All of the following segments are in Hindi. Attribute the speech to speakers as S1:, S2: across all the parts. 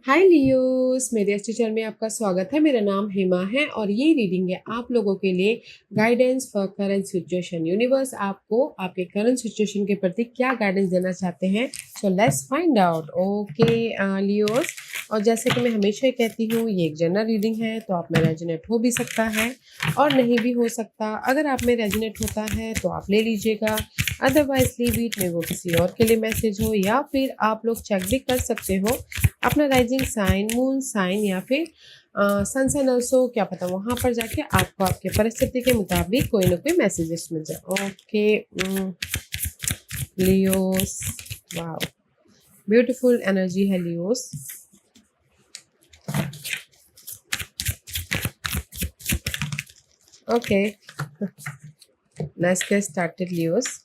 S1: हाय लियोस, मेरे इस चैनल में आपका स्वागत है। मेरा नाम हेमा है और ये रीडिंग है आप लोगों के लिए guidance for current situation. Universe आपको आपके करंट सिचुएशन के प्रति क्या गाइडेंस देना चाहते हैं, so let's find out. Okay Leos, और जैसे कि मैं हमेशा ही कहती हूँ, ये एक जनरल रीडिंग है, तो आप में रेजोनेट हो भी सकता है और नहीं भी हो सकता। अगर आप में रेजोनेट होता है तो आप ले लीजिएगा, अदरवाइज लीव इट, में वो किसी और के लिए मैसेज हो, या फिर आप लोग चेक भी कर सकते हो अपना राइजिंग साइन, मून साइन, या फिर सन साइन ऑल्सो, क्या पता वहां पर जाके आपको आपके परिस्थिति के मुताबिक कोई ना कोई मैसेजेस मिल जाए। Okay Leos, wow, beautiful energy है Leos. Okay, let's get started Leos.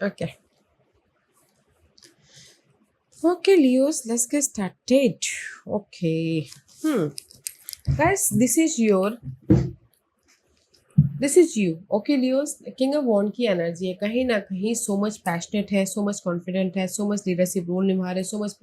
S1: Okay. Okay, Leos, let's get started. Okay. Guys, this is you. Okay Leos, king of wand की एनर्जी है, कहीं ना कहीं सो मच पैशनेट है, सो मच कॉन्फिडेंट है, सो मच लीडरशिप रोल निभा रहे, so much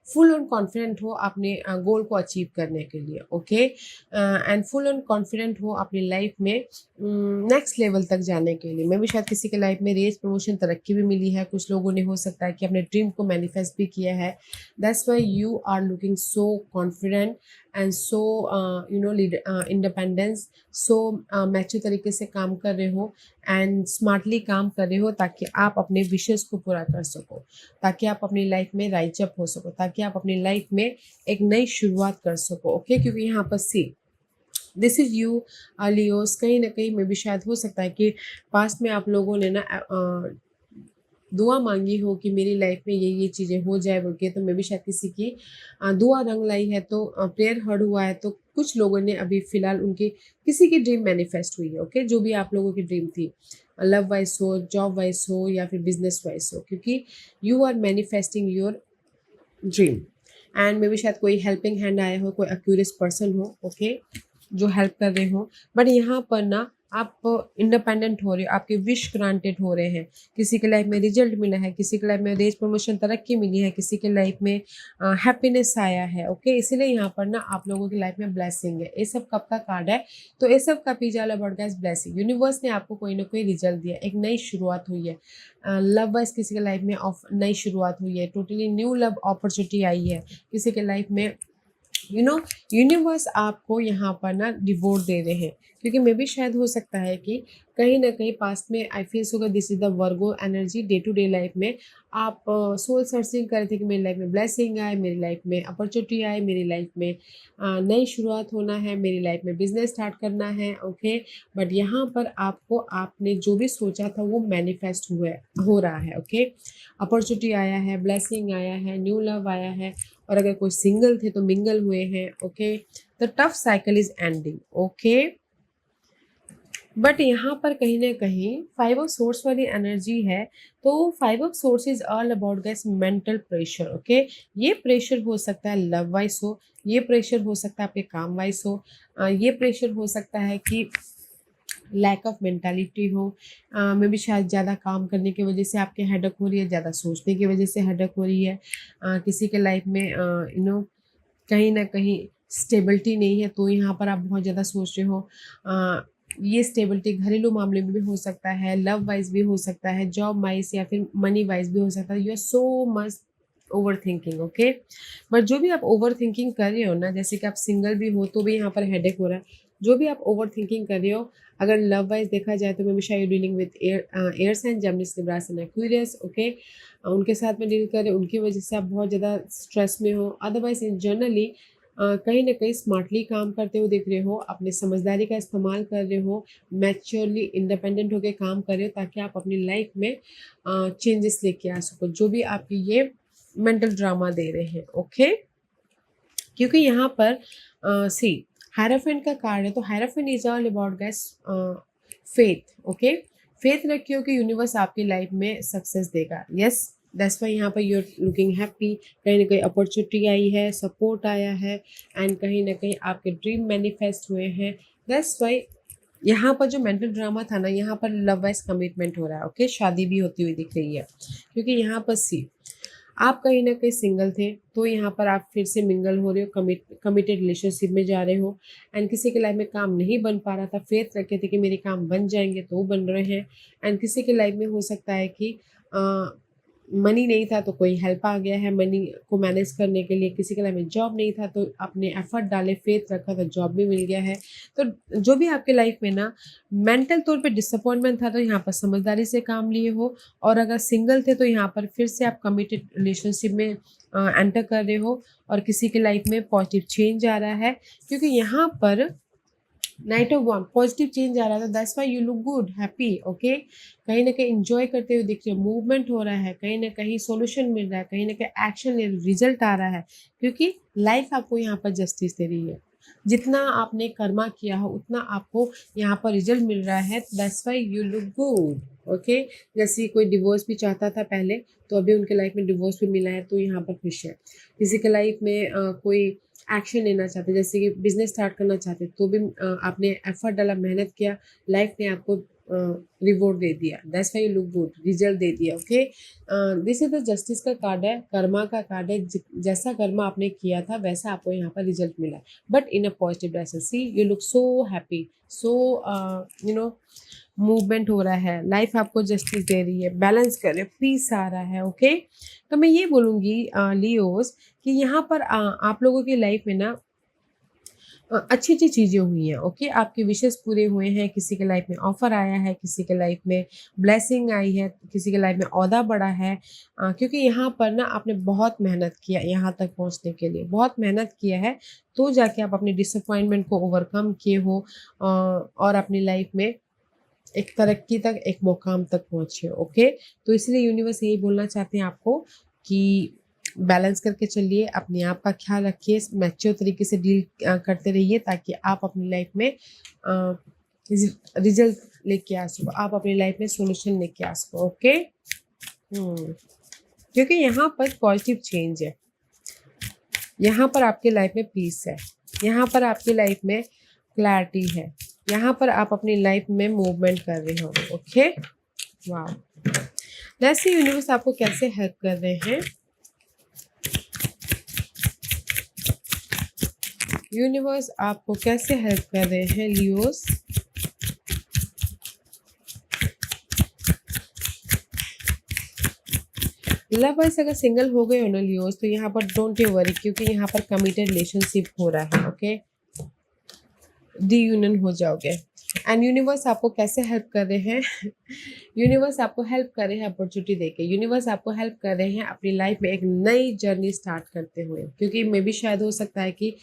S1: full on confident हो अपने गोल को अचीव करने के लिए। Okay, and full on confident हो अपनी लाइफ में नेक्स्ट लेवल तक जाने के लिए। मैं भी शायद किसी के लाइफ में रेस, प्रमोशन, तरक्की भी मिली है, कुछ लोगों ने हो सकता है कि अपने ड्रीम को मैनिफेस्ट भी किया है। That's why you are looking so confident and so independence, so mature तरीके से काम कर रहे हो एंड स्मार्टली काम कर रहे हो, ताकि आप अपने विशेष को पूरा कर सको, ताकि आप अपनी लाइफ में राइज अप हो सको, ताकि आप अपनी लाइफ में एक नई शुरुआत कर सको। ओके, क्योंकि यहाँ पर see this is you Leos, कहीं ना कहीं में भी शायद हो सकता है कि पास्ट में आप लोगों ने ना दुआ मांगी हो कि मेरी लाइफ में ये चीज़ें हो जाए बोल के, तो मैं भी शायद किसी की दुआ रंग लाई है, तो प्रेयर हर्ड हुआ है, तो कुछ लोगों ने अभी फिलहाल उनकी किसी की ड्रीम मैनिफेस्ट हुई है। ओके, जो भी आप लोगों की ड्रीम थी, लव वाइज हो, जॉब वाइज हो, या फिर बिजनेस वाइज हो, क्योंकि you are manifesting your dream. And मे भी शायद कोई हेल्पिंग हैंड आया हो, कोई अक्यूरियस पर्सन हो, ओके, जो हेल्प कर रहे हो। बट यहाँ पर ना आप इंडिपेंडेंट हो रहे हो, आपके विश ग्रांटेड हो रहे हैं। किसी के लाइफ में रिजल्ट मिला है, किसी के लाइफ में रेज, प्रमोशन, तरक्की मिली है, किसी के लाइफ में हैप्पीनेस आया है। ओके, इसीलिए यहाँ पर ना आप लोगों की लाइफ में ब्लेसिंग है। ये सब कब का कार्ड है, तो ये सब का पीछे वाला वर्ड है ब्लेसिंग। यूनिवर्स ने आपको कोई ना कोई रिजल्ट दिया, एक नई शुरुआत हुई है। लव वाइज किसी के लाइफ में नई शुरुआत हुई है, टोटली न्यू लव अपॉर्चुनिटी आई है किसी के लाइफ में। यूनिवर्स आपको यहाँ पर ना रिवॉर्ड दे रहे हैं, क्योंकि मे भी शायद हो सकता है कि कहीं ना कहीं पास्ट में आई फील होगा this is the Virgo energy. Day to day life में आप सोल सर्चिंग कर रहे थे कि मेरी लाइफ में ब्लेसिंग आए, मेरी लाइफ में अपॉर्चुनिटी आए, मेरी लाइफ में नई शुरुआत होना है, मेरी लाइफ में बिजनेस स्टार्ट करना है। ओके, बट यहाँ पर आपको आपने जो भी सोचा था वो मैनिफेस्ट हो रहा है। ओके, अपॉर्चुनिटी आया है, ब्लेसिंग आया है, न्यू लव आया है, और अगर कोई सिंगल थे तो मिंगल हुए हैं। Okay, the tough cycle is ending. Okay, but यहाँ पर कहीं ना कहीं फाइव ऑफ सोर्स वाली एनर्जी है, तो five of source is all about gas mental pressure. Okay, ये प्रेशर हो सकता है लव वाइज हो, ये प्रेशर हो सकता है आपके काम वाइज हो, ये प्रेशर हो सकता है कि लैक ऑफ मेंटालिटी हो, मे भी शायद ज़्यादा काम करने की वजह से आपके हेडक हो रही है, ज़्यादा सोचने की वजह से हेडक हो रही है। किसी के लाइफ में कहीं ना कहीं स्टेबिलिटी नहीं है, तो यहाँ पर आप बहुत ज़्यादा सोच रहे हो। ये स्टेबिलिटी घरेलू मामले में भी हो सकता है, लव वाइज भी हो सकता है, जॉब वाइज या फिर मनी वाइज भी हो सकता है। You are so much over thinking. Okay, but जो भी आप ओवर थिंकिंग कर रहे हो ना, जैसे कि आप सिंगल भी हो तो भी यहाँ पर हेडेक हो रहा है, जो भी आप ओवर थिंकिंग कर रहे हो, अगर लव वाइज देखा जाए तो हमेशा you dealing with air sign, Gemini, Libra and Aquarius. Okay, उनके साथ में डील करें, उनकी वजह से आप बहुत ज़्यादा स्ट्रेस में हो। अदरवाइज इन जनरली कहीं ना कहीं स्मार्टली काम करते हुए दिख रहे हो, अपने समझदारी का इस्तेमाल कर रहे हो, मैच्योरली इंडिपेंडेंट होकर काम कर रहे हो, ताकि आप अपनी लाइफ में चेंजेस लेके आ सको, जो भी आपकी ये मेंटल ड्रामा दे रहे हैं। ओके, क्योंकि यहाँ पर सी हायराफेंट का कार्ड है, तो हायराफेंट इज ऑल अबाउट गैस फेथ। ओके, फेथ रखियो कि यूनिवर्स आपकी लाइफ में सक्सेस देगा। यस, दैट्स वाई यहाँ पर यू आर लुकिंग हैप्पी, कहीं ना कहीं अपॉर्चुनिटी आई है, सपोर्ट आया है, एंड कहीं ना कहीं आपके ड्रीम मैनिफेस्ट हुए हैं। दैट्स वाई यहाँ पर जो मेंटल ड्रामा था ना, यहाँ पर लव वाइज कमिटमेंट हो रहा है। ओके, शादी भी होती हुई दिख रही है, क्योंकि यहाँ पर सी आप कहीं ना कहीं सिंगल थे, तो यहाँ पर आप फिर से मिंगल हो रहे हो, कमिटेड रिलेशनशिप में जा रहे हो। एंड किसी के लाइफ में काम नहीं बन पा रहा था, फेथ रखे थे कि मेरे काम बन जाएंगे, तो वो बन रहे हैं। एंड किसी के लाइफ में हो सकता है कि मनी नहीं था, तो कोई हेल्प आ गया है मनी को मैनेज करने के लिए। किसी के लाइफ में जॉब नहीं था, तो आपने एफर्ट डाले, फेथ रखा, तो जॉब भी मिल गया है। तो जो भी आपके लाइफ में ना मेंटल तौर पे डिसअपॉइंटमेंट था, तो यहाँ पर समझदारी से काम लिए हो। और अगर सिंगल थे, तो यहाँ पर फिर से आप कमिटेड रिलेशनशिप में एंटर कर रहे हो, और किसी के लाइफ में पॉजिटिव चेंज आ रहा है, क्योंकि यहाँ पर knight of wand positive change आ रहा था। That's why you look good, happy. Okay, कहीं ना कहीं इंजॉय करते हुए दिख रहे हो, मूवमेंट हो रहा है, कहीं ना कहीं सोल्यूशन मिल रहा है, कहीं ना कहीं एक्शन रिजल्ट आ रहा है, क्योंकि लाइफ आपको यहाँ पर जस्टिस दे रही है। जितना आपने कर्मा किया हो, उतना आपको यहाँ पर रिजल्ट मिल रहा है। That's why you look good. Okay, जैसे कोई डिवोर्स भी चाहता था पहले, तो अभी उनके लाइफ में डिवोर्स भी मिला है, तो यहाँ पर खुश है। किसी के लाइफ में कोई एक्शन लेना चाहते, जैसे कि बिजनेस स्टार्ट करना चाहते, तो भी आपने एफर्ट डाला, मेहनत किया, लाइफ ने आपको रिवॉर्ड दे दिया। That's why you look good, result दे दिया। Okay, this is the justice का कार्ड है, कर्मा का कार्ड है। जैसा कर्मा आपने किया था, वैसा आपको यहाँ पर रिजल्ट मिला, but in a positive direction. See you look so happy, so you know movement हो रहा है, लाइफ आपको जस्टिस दे रही है, बैलेंस कर रहे, पीस आ रहा है। ओके, तो मैं ये बोलूँगी लियोस कि यहाँ पर आप लोगों की लाइफ में ना अच्छी अच्छी चीज़ें हुई हैं। ओके, आपके विशेष पूरे हुए हैं, किसी के लाइफ में ऑफर आया है, किसी के लाइफ में ब्लेसिंग आई है, किसी के लाइफ में ओहदा बढ़ा है। क्योंकि यहाँ पर ना आपने बहुत मेहनत किया यहाँ तक पहुँचने के लिए, बहुत मेहनत किया है, तो जाके आप अपनी डिसअपॉइंटमेंट को ओवरकम किए हो, और अपनी लाइफ में एक तरक्की तक, एक मुकाम तक पहुँचे। ओके, तो इसलिए यूनिवर्स यही बोलना चाहते हैं आपको कि बैलेंस करके चलिए, अपने आप का ख्याल रखिए, मैच्योर तरीके से डील करते रहिए, ताकि आप अपनी लाइफ में रिजल्ट लेके आ सको, आप अपनी लाइफ में सोल्यूशन लेके आ सको। ओके, क्योंकि यहाँ पर पॉजिटिव चेंज है, यहाँ पर आपके लाइफ में पीस है, यहाँ पर आपकी लाइफ में क्लैरिटी है, यहाँ पर आप अपनी लाइफ में मूवमेंट कर रहे हो। ओके, वाह, लेट्स सी यूनिवर्स आपको कैसे हेल्प कर रहे हैं। यूनिवर्स आपको कैसे हेल्प कर रहे हैं लियोस। लव वाइज अगर सिंगल हो गए हो ना लियोस, तो यहाँ पर डोंट यू वरी, क्योंकि यहाँ पर कमिटेड रिलेशनशिप हो रहा है। ओके, रीयूनियन हो जाओगे। एंड यूनिवर्स आपको कैसे हेल्प कर रहे हैं यूनिवर्स आपको हेल्प कर रहे हैं अपॉर्चुनिटी देके, यूनिवर्स आपको हेल्प कर रहे हैं अपनी लाइफ में एक नई जर्नी स्टार्ट करते हुए, क्योंकि मे भी शायद हो सकता है कि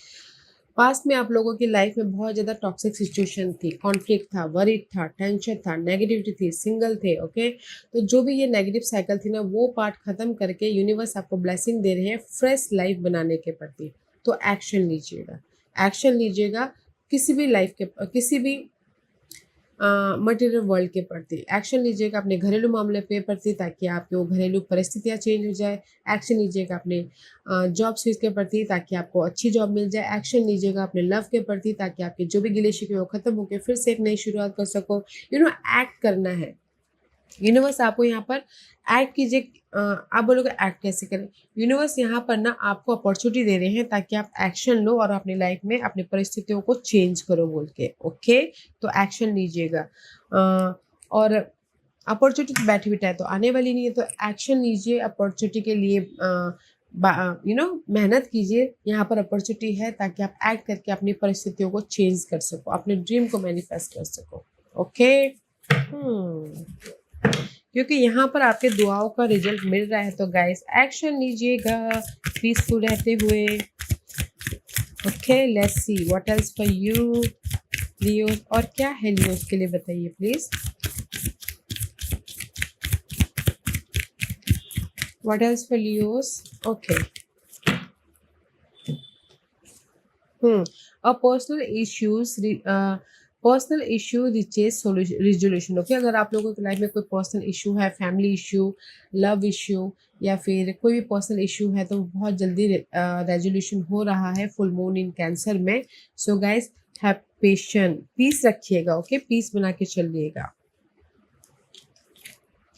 S1: पास्ट में आप लोगों की लाइफ में बहुत ज़्यादा टॉक्सिक सिचुएशन थी, कॉन्फ्लिक्ट था, वरीड था, टेंशन था, नेगेटिविटी थी, सिंगल थे। ओके, तो जो भी ये नेगेटिव साइकिल थी ना, वो पार्ट खत्म करके यूनिवर्स आपको ब्लेसिंग दे रहे हैं फ्रेश लाइफ बनाने के प्रति। तो एक्शन लीजिएगा, एक्शन लीजिएगा, किसी भी लाइफ के, किसी भी मटेरियल वर्ल्ड के प्रति एक्शन लीजिएगा, अपने घरेलू मामले पे प्रति, ताकि आपके वो घरेलू परिस्थितियाँ चेंज हो जाए। एक्शन लीजिएगा अपने जॉब स्विच के प्रति, ताकि आपको अच्छी जॉब मिल जाए। एक्शन लीजिएगा अपने लव के प्रति, ताकि आपके जो भी गिले शिकवे वो खत्म होकर फिर से एक नई शुरुआत कर सको। एक्ट करना है। यूनिवर्स आपको यहाँ पर एक्ट कीजिए। आप बोलोगे एक्ट कैसे करें। यूनिवर्स यहाँ पर ना आपको अपॉर्चुनिटी दे रहे हैं, ताकि आप एक्शन लो और अपनी लाइफ में अपनी परिस्थितियों को चेंज करो बोल के। ओके, तो एक्शन लीजिएगा। और अपॉर्चुनिटी तो बैठी बिठाए तो आने वाली नहीं है, तो एक्शन लीजिए अपॉर्चुनिटी के लिए। मेहनत कीजिए, यहाँ पर अपॉर्चुनिटी है, ताकि आप एक्ट करके अपनी परिस्थितियों को चेंज कर सको, अपने ड्रीम को मैनिफेस्ट कर सको। ओके, क्योंकि यहाँ पर आपके दुआओं का रिजल्ट मिल रहा है, तो गाइस एक्शन लीजिएगा पीसफुल रहते हुए। Okay, let's see what else for you Leo, और क्या है लियो के लिए बताइए please. What else for Leos. Okay, personal issue reaches resolution. Okay, अगर आप लोगों की लाइफ में कोई पर्सनल इशू है, फैमिली इशू, लव इशू, या फिर कोई भी पर्सनल इशू है, तो बहुत जल्दी रेजोल्यूशन हो रहा है फुल मून इन कैंसर में। सो गाइस पेशेंट, पीस रखिएगा, ओके, पीस बना के चलिएगा।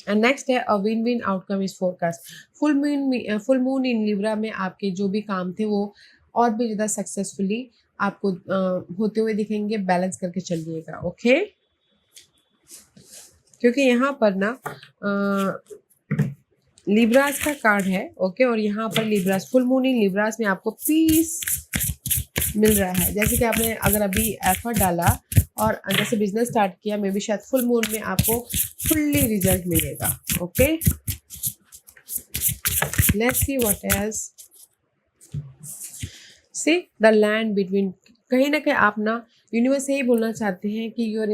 S1: एंड नेक्स्ट है a win win outcome is forecast. Full moon in Libra में आपके जो भी काम थे वो और भी ज़्यादा सक्सेसफुली आपको होते हुए दिखेंगे। बैलेंस करके चलिएगा, ओके। क्योंकि यहाँ पर ना लिब्रास का कार्ड है, ओके, और यहाँ पर Libras, full moon in Libras में आपको पीस मिल रहा है। जैसे कि आपने अगर अभी एफर्ट डाला और जैसे बिजनेस स्टार्ट किया, मे बी शायद फुल मून में आपको फुल्ली रिजल्ट मिलेगा, okay. Let's see what else. See the land between, कहीं ना कहीं आप ना यूनिवर्स से ही बोलना चाहते हैं कि you are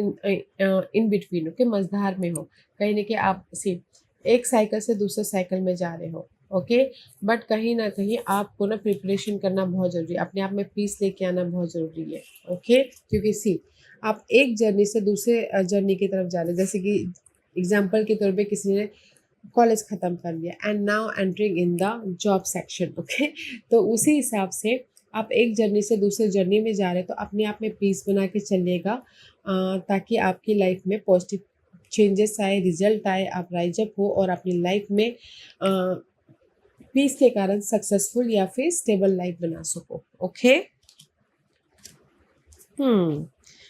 S1: in between, okay, मझधार में हो। कहीं ना कहीं आप सी एक साइकिल से दूसरे साइकिल में जा रहे हो, ओके, बट कहीं ना कहीं आपको ना प्रिपरेशन करना बहुत ज़रूरी है, अपने आप में पीस लेके आना बहुत ज़रूरी है, ओके। क्योंकि सी आप एक जर्नी से दूसरे जर्नी की तरफ जा रहे हैं। जैसे कि एग्जाम्पल के तौर पे किसी ने कॉलेज ख़त्म कर लिया and now entering in the job section, okay. तो उसी हिसाब से आप एक जर्नी से दूसरे जर्नी में जा रहे हैं, तो अपने आप में पीस बना के चलिएगा, ताकि आपकी लाइफ में पॉजिटिव चेंजेस आए, रिजल्ट आए, आप राइज अप हो और अपनी लाइफ में पीस के कारण सक्सेसफुल या फिर स्टेबल लाइफ बना सको, ओके।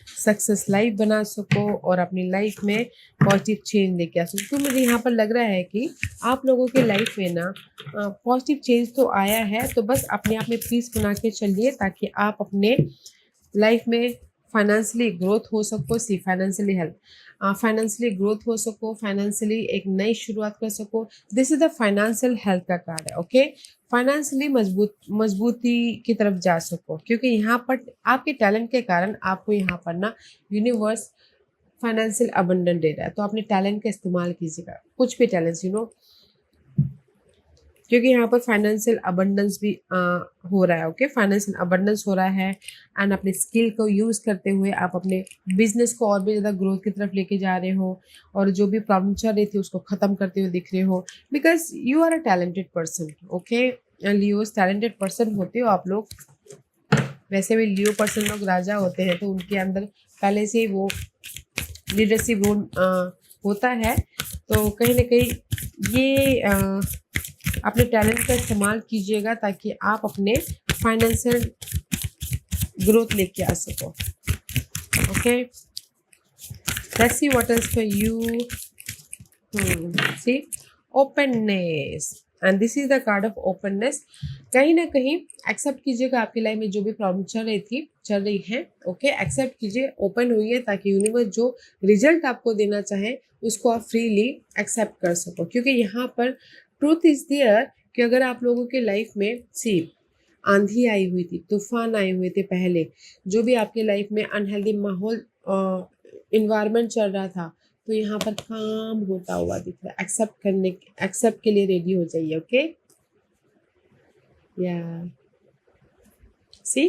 S1: सक्सेस लाइफ बना सको और अपनी लाइफ में पॉजिटिव चेंज लेके आ सको। तो मुझे यहाँ पर लग रहा है कि आप लोगों के लाइफ में ना पॉजिटिव चेंज तो आया है, तो बस अपने आप में पीस बना के चलिए ताकि आप अपने लाइफ में फाइनेंशियली ग्रोथ हो सको। सी फाइनेंशियली हेल्प, फाइनेंशियली ग्रोथ हो सको, फाइनेंशियली एक नई शुरुआत कर सको। This is the financial health का कार्ड है, ओके। फाइनेंशियली मजबूती की तरफ जा सको, क्योंकि यहाँ पर आपके टैलेंट के कारण आपको यहाँ पर ना यूनिवर्स फाइनेंशियल अबंडेंस दे रहा है। तो अपने टैलेंट का इस्तेमाल कीजिएगा, कुछ भी टैलेंट्स, क्योंकि यहाँ पर फाइनेंशियल अबंडेंस भी हो रहा है, ओके। फाइनेंशियल अबंडेंस हो रहा है एंड अपने स्किल को यूज़ करते हुए आप अपने बिजनेस को और भी ज़्यादा ग्रोथ की तरफ लेके जा रहे हो और जो भी प्रॉब्लम चल रही थी उसको ख़त्म करते हुए दिख रहे हो, because you are a talented person, okay. Leos talented person होते हो आप लोग। वैसे भी लियो पर्सन लोग राजा होते हैं, तो उनके अंदर पहले से ही वो लीडरशिप रोल होता है। तो कहीं ना कहीं ये अपने टैलेंट का इस्तेमाल कीजिएगा ताकि आप अपने फाइनेंशियल ग्रोथ लेके आ सको, okay. Let's see what is for you. See openness, and this is the card of openness. कहीं ना कहीं एक्सेप्ट कीजिएगा आपकी लाइफ में जो भी प्रॉब्लम चल रही है, ओके। एक्सेप्ट कीजिए, ओपन हुई है ताकि यूनिवर्स जो रिजल्ट आपको देना चाहे उसको आप फ्रीली एक्सेप्ट कर सको। क्योंकि यहाँ पर ट्रूथ इज देयर कि अगर आप लोगों के लाइफ में सी आंधी आई हुई थी, तूफान आए हुए थे पहले, जो भी आपके लाइफ में अनहेल्दी माहौल इन्वायरमेंट चल रहा था, तो यहाँ पर काम होता हुआ दिख रहा है। एक्सेप्ट के लिए रेडी हो जाइए, ओके। या सी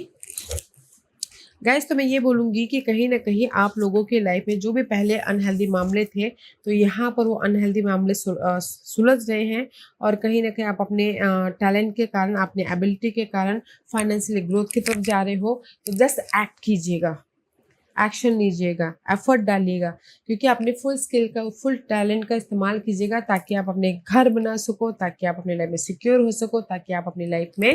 S1: गाइस, तो मैं ये बोलूँगी कि कहीं ना कहीं आप लोगों के लाइफ में जो भी पहले अनहेल्दी मामले थे, तो यहाँ पर वो अनहेल्दी मामले सुलझ रहे हैं और कहीं ना कहीं आप अपने टैलेंट के कारण, अपने एबिलिटी के कारण फाइनेंशियली ग्रोथ की तरफ जा रहे हो। तो जस्ट एक्ट कीजिएगा, एक्शन लीजिएगा, एफर्ट डालिएगा, क्योंकि अपने फुल स्किल का, फुल टैलेंट का इस्तेमाल कीजिएगा ताकि आप अपने घर बना सको, ताकि आप अपनी लाइफ में सिक्योर हो सको, ताकि आप अपनी लाइफ में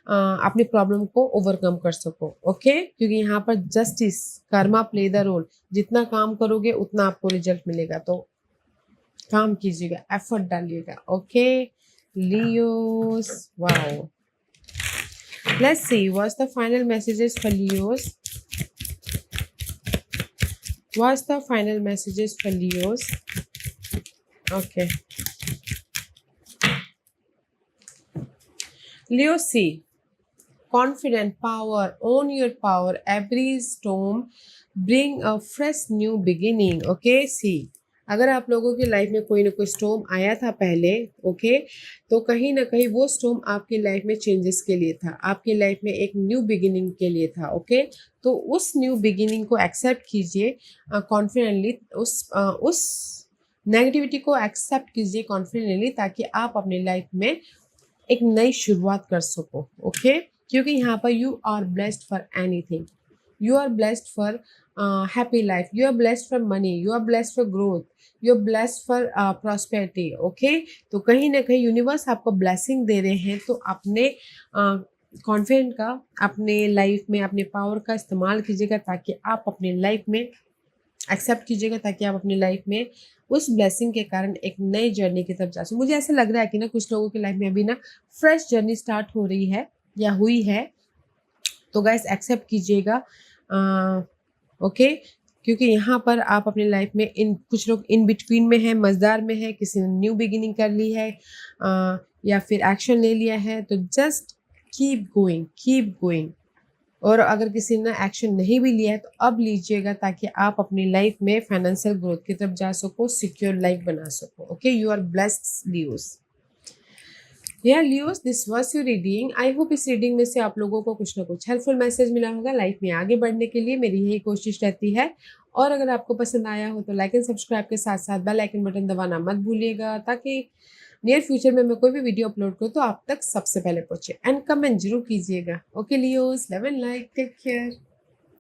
S1: अपनी प्रॉब्लम को ओवरकम कर सको, ओके। क्योंकि यहाँ पर justice, karma play the role. जितना काम करोगे उतना आपको रिजल्ट मिलेगा, तो काम कीजिएगा, एफर्ट डालिएगा, okay. Leos, wow. Let's see what's the final messages for Leos. What's the final messages for Leos? Okay. Leo, see, confident, power, own your power. Every storm bring a fresh new beginning. Okay, see. अगर आप लोगों की लाइफ में कोई ना कोई स्टॉर्म आया था पहले, ओके, तो कहीं ना कहीं वो स्टॉर्म आपकी लाइफ में चेंजेस के लिए था, आपकी लाइफ में एक न्यू बिगिनिंग के लिए था, ओके। तो उस न्यू बिगिनिंग को एक्सेप्ट कीजिए कॉन्फिडेंटली, उस नेगेटिविटी को एक्सेप्ट कीजिए कॉन्फिडेंटली, ताकि आप अपनी लाइफ में एक नई शुरुआत कर सको, ओके। क्योंकि यहाँ पर you are blessed for anything, You are blessed for happy life. You are blessed for money. You are blessed for growth. You are blessed for prosperity. Okay, तो कहीं ना कहीं यूनिवर्स आपको ब्लेसिंग दे रहे हैं, तो अपने कॉन्फिडेंट का, अपने लाइफ में अपने पावर का इस्तेमाल कीजिएगा, ताकि आप अपनी लाइफ में एक्सेप्ट कीजिएगा, ताकि आप अपनी लाइफ में उस ब्लेसिंग के कारण एक नई जर्नी की तरफ जा सकें। मुझे ऐसा लग रहा है कि ना कुछ लोगों की लाइफ में अभी ना फ्रेश जर्नी स्टार्ट हो रही है या हुई है, तो गाइस एक्सेप्ट कीजिएगा। ओके, क्योंकि यहाँ पर आप अपनी लाइफ में कुछ लोग इन बिटवीन में हैं, मज़दार में है, किसी ने न्यू बिगिनिंग कर ली है या फिर एक्शन ले लिया है, तो just keep going, keep going. और अगर किसी ने एक्शन नहीं भी लिया है तो अब लीजिएगा, ताकि आप अपनी लाइफ में फाइनेंशियल ग्रोथ की तरफ जा सको, सिक्योर लाइफ बना सको। Okay, you are blessed Leos. यार Leos, this was your reading. I hope इस रीडिंग में से आप लोगों को कुछ ना कुछ हेल्पफुल मैसेज मिला होगा। लाइफ में आगे बढ़ने के लिए मेरी यही कोशिश रहती है। और अगर आपको पसंद आया हो तो लाइक एंड सब्सक्राइब के साथ साथ बेल आइकन बटन दबाना मत भूलिएगा, ताकि नियर फ्यूचर में मैं कोई भी वीडियो अपलोड करूँ तो आप तक सबसे पहले पहुंचे। एंड कमेंट जरूर कीजिएगा। Okay Leos, love and like, take care.